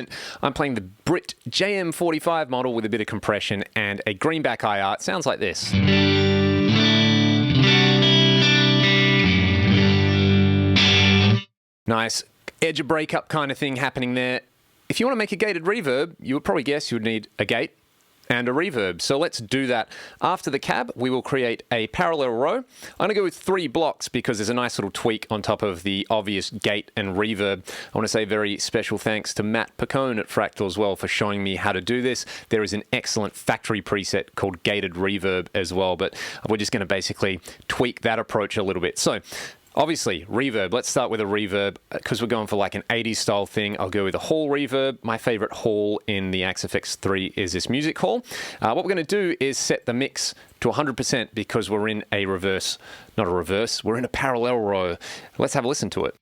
moment, I'm playing the Brit JM45 model with a bit of compression and a greenback IR. It sounds like this. Nice edge of breakup kind of thing happening there. If you want to make a gated reverb, you would probably guess you would need a gate and a reverb. So let's do that. After the cab, we will create a parallel row. I'm going to go with 3 blocks because there's a nice little tweak on top of the obvious gate and reverb. I want to say very special thanks to Matt Picone at Fractal as well for showing me how to do this. There is an excellent factory preset called gated reverb as well, but we're just going to basically tweak that approach a little bit. So obviously, reverb. Let's start with a reverb because we're going for like an 80s style thing. I'll go with a hall reverb. My favorite hall in the Axe FX3 is this music hall. What we're going to do is set the mix to 100% because we're in a reverse, not a reverse, we're in a parallel row. Let's have a listen to it.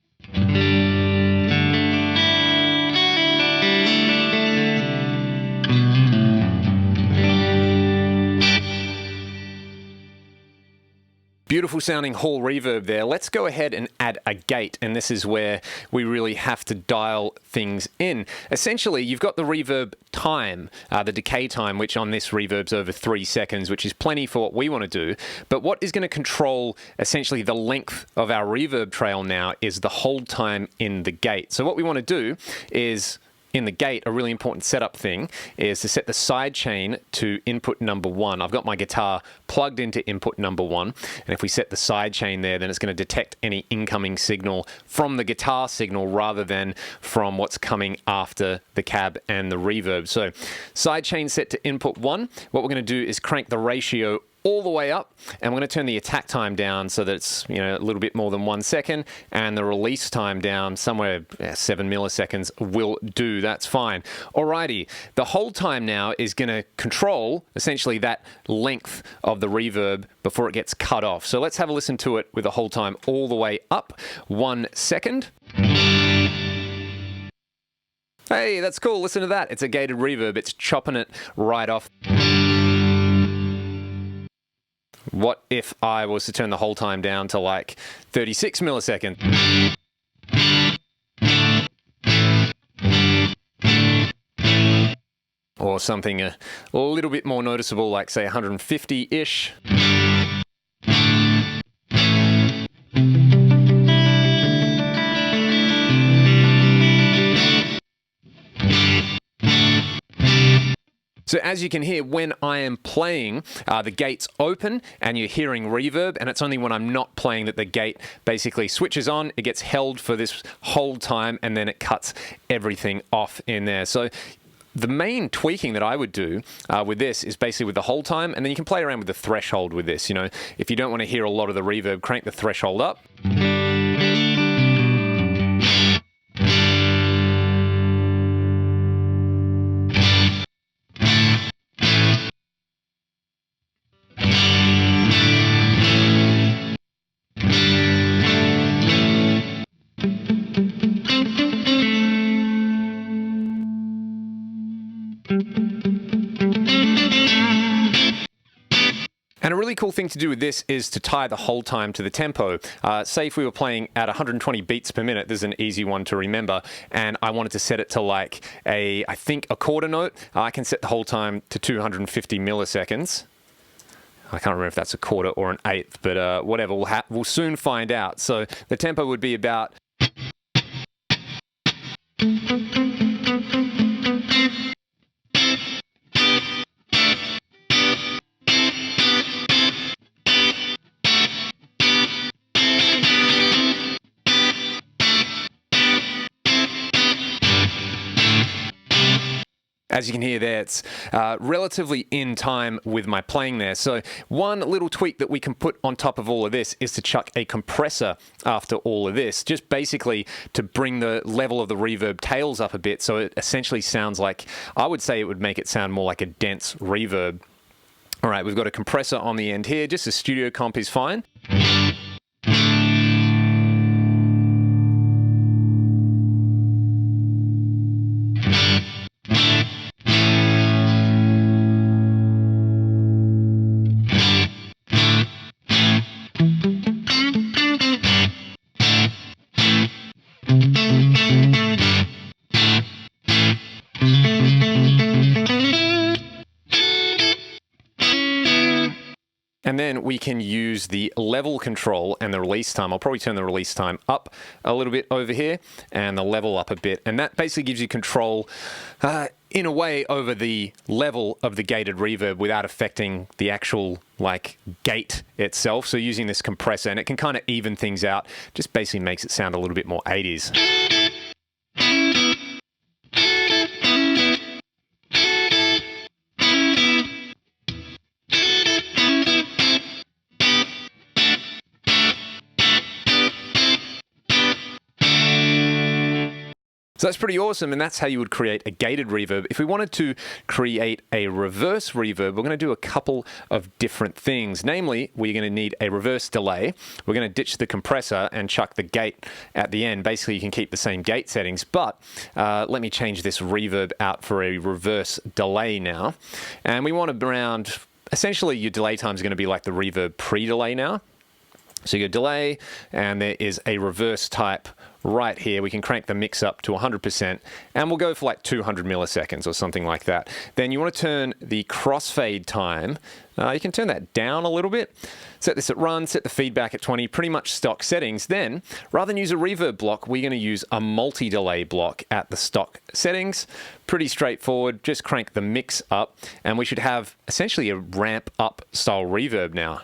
Beautiful sounding hall reverb there. Let's go ahead and add a gate, and this is where we really have to dial things in. Essentially, you've got the reverb time, the decay time, which on this reverb's over 3 seconds, which is plenty for what we want to do. But what is going to control essentially the length of our reverb trail now is the hold time in the gate. So what we want to do is, in the gate, a really important setup thing is to set the sidechain to input number 1. I've got my guitar plugged into input number 1, and if we set the sidechain there, then it's going to detect any incoming signal from the guitar signal rather than from what's coming after the cab and the reverb. So sidechain set to input 1. What we're going to do is crank the ratio all the way up, and we're going to turn the attack time down so that it's, you know, a little bit more than 1 second, and the release time down somewhere 7 milliseconds will do. That's fine. Alrighty, the hold time now is going to control essentially that length of the reverb before it gets cut off. So let's have a listen to it with the hold time all the way up. 1 second. Hey, that's cool. Listen to that. It's a gated reverb. It's chopping it right off. What if I was to turn the hold time down to like 36 milliseconds? Or something a little bit more noticeable, like say 150-ish. So as you can hear, when I am playing, the gate's open and you're hearing reverb, and it's only when I'm not playing that the gate basically switches on, it gets held for this hold time, and then it cuts everything off in there. So the main tweaking that I would do with this is basically with the hold time, and then you can play around with the threshold with this. You know, if you don't want to hear a lot of the reverb, crank the threshold up. And a really cool thing to do with this is to tie the hold time to the tempo. Say if we were playing at 120 beats per minute, there's an easy one to remember, and I wanted to set it to like I think a quarter note. I can set the hold time to 250 milliseconds. I can't remember if that's a quarter or an eighth, but whatever, we'll soon find out. So the tempo would be about... As you can hear there, it's relatively in time with my playing there. So one little tweak that we can put on top of all of this is to chuck a compressor after all of this, just basically to bring the level of the reverb tails up a bit, so it essentially sounds like, I would say it would make it sound more like a dense reverb. All right, we've got a compressor on the end here. Just a studio comp is fine. then we can use the level control and the release time. I'll probably turn the release time up a little bit over here and the level up a bit. And that basically gives you control in a way over the level of the gated reverb without affecting the actual like gate itself. So using this compressor, and it can kind of even things out, just basically makes it sound a little bit more 80s. So that's pretty awesome, and that's how you would create a gated reverb. If we wanted to create a reverse reverb, we're going to do a couple of different things. Namely, we're going to need a reverse delay. We're going to ditch the compressor and chuck the gate at the end. Basically, you can keep the same gate settings, but let me change this reverb out for a reverse delay now. And we want around, essentially your delay time is going to be like the reverb pre-delay now. So your delay, and there is a reverse type right here. We can crank the mix up to 100%, and we'll go for like 200 milliseconds or something like that. Then you want to turn the crossfade time. You can turn that down a little bit. Set this at run, set the feedback at 20, pretty much stock settings. Then, rather than use a reverb block, we're going to use a multi-delay block at the stock settings. Pretty straightforward, just crank the mix up, and we should have essentially a ramp up style reverb now.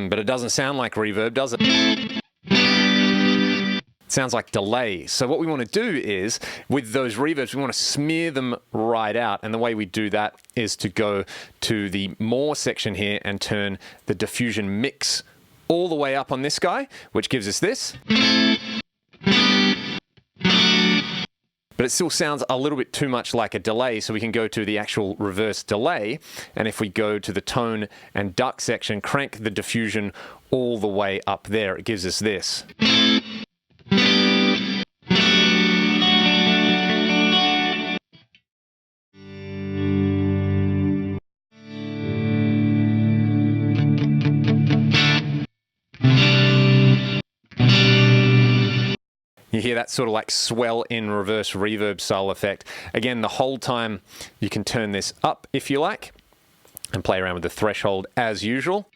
But it doesn't sound like reverb, does it? It sounds like delay. So what we want to do is, with those reverbs, we want to smear them right out. And the way we do that is to go to the more section here and turn the diffusion mix all the way up on this guy, which gives us this. But it still sounds a little bit too much like a delay, so we can go to the actual reverse delay, and if we go to the tone and duck section, crank the diffusion all the way up there, it gives us this. You hear that sort of like swell in reverse reverb style effect. Again, the whole time you can turn this up if you like and play around with the threshold as usual.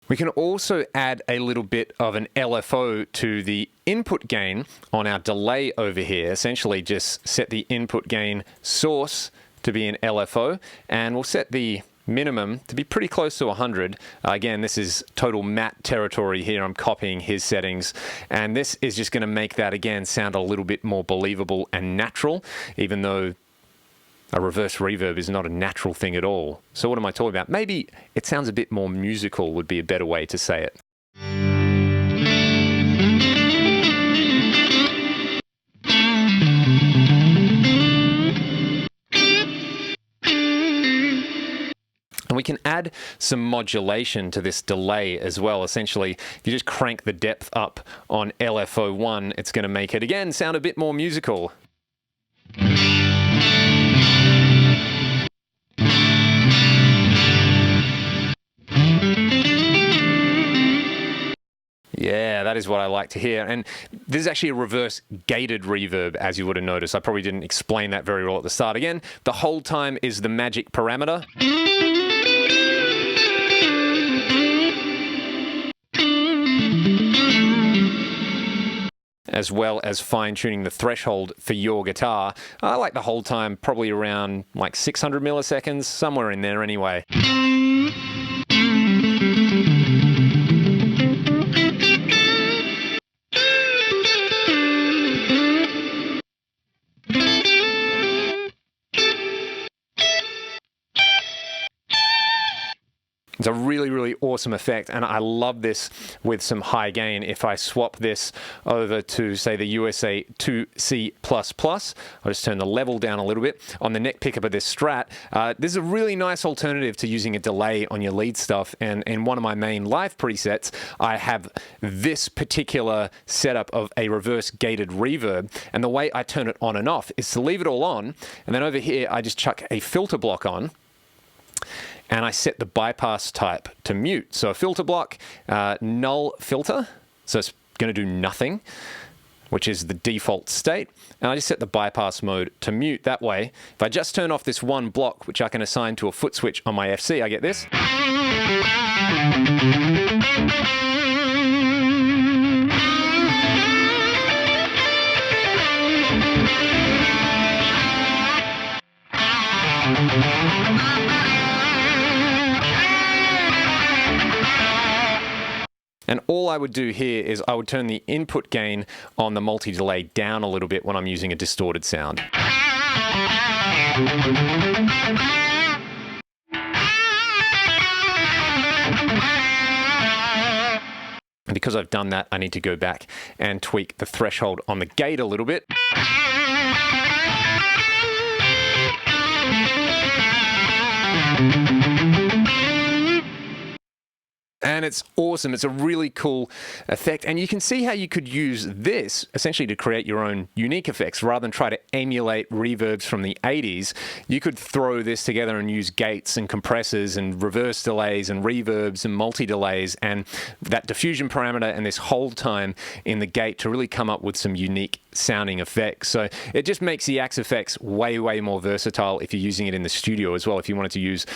We can also add a little bit of an LFO to the input gain on our delay over here. Essentially just set the input gain source to be an LFO, and we'll set the minimum to be pretty close to 100. Again, this is total Matt territory here. I'm copying his settings, and this is just going to make that again sound a little bit more believable and natural, even though a reverse reverb is not a natural thing at all. So what am I talking about? Maybe it sounds a bit more musical would be a better way to say it. And we can add some modulation to this delay as well. Essentially, if you just crank the depth up on LFO1, it's going to make it, again, sound a bit more musical. Yeah, that is what I like to hear. And this is actually a reverse gated reverb, as you would have noticed. I probably didn't explain that very well at the start. Again, the whole time is the magic parameter. As well as fine-tuning the threshold for your guitar. I like the whole time, probably around like 600 milliseconds, somewhere in there anyway. It's a really, really awesome effect, and I love this with some high gain. If I swap this over to, say, the USA 2C++, I'll just turn the level down a little bit. On the neck pickup of this Strat, this is a really nice alternative to using a delay on your lead stuff, and in one of my main live presets, I have this particular setup of a reverse gated reverb, and the way I turn it on and off is to leave it all on, and then over here I just chuck a filter block on, and I set the bypass type to mute. So a filter block, null filter, so it's going to do nothing, which is the default state, and I just set the bypass mode to mute. That way, if I just turn off this one block, which I can assign to a foot switch on my FC, I get this. And all I would do here is I would turn the input gain on the multi-delay down a little bit when I'm using a distorted sound. And because I've done that, I need to go back and tweak the threshold on the gate a little bit. And it's awesome. It's a really cool effect. And you can see how you could use this essentially to create your own unique effects. Rather than try to emulate reverbs from the 80s, you could throw this together and use gates and compressors and reverse delays and reverbs and multi-delays and that diffusion parameter and this hold time in the gate to really come up with some unique sounding effects. So it just makes the Axe effects way, way more versatile if you're using it in the studio as well. If you wanted to use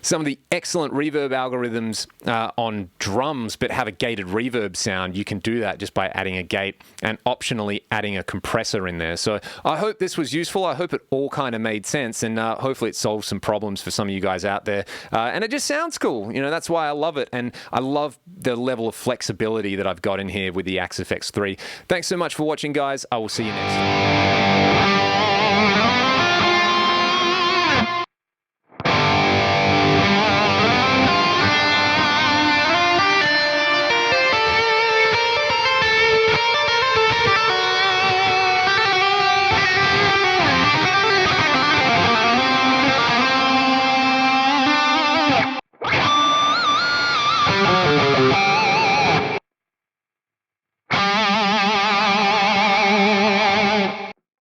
some of the excellent reverb algorithms on drums but have a gated reverb sound, you can do that just by adding a gate and optionally adding a compressor in there. So I hope this was useful. I hope it all kind of made sense, and hopefully it solves some problems for some of you guys out there. And it just sounds cool. You know, that's why I love it, and I love the level of flexibility that I've got in here with the Axe FX3. Thanks so much for watching, guys. I will see you next time.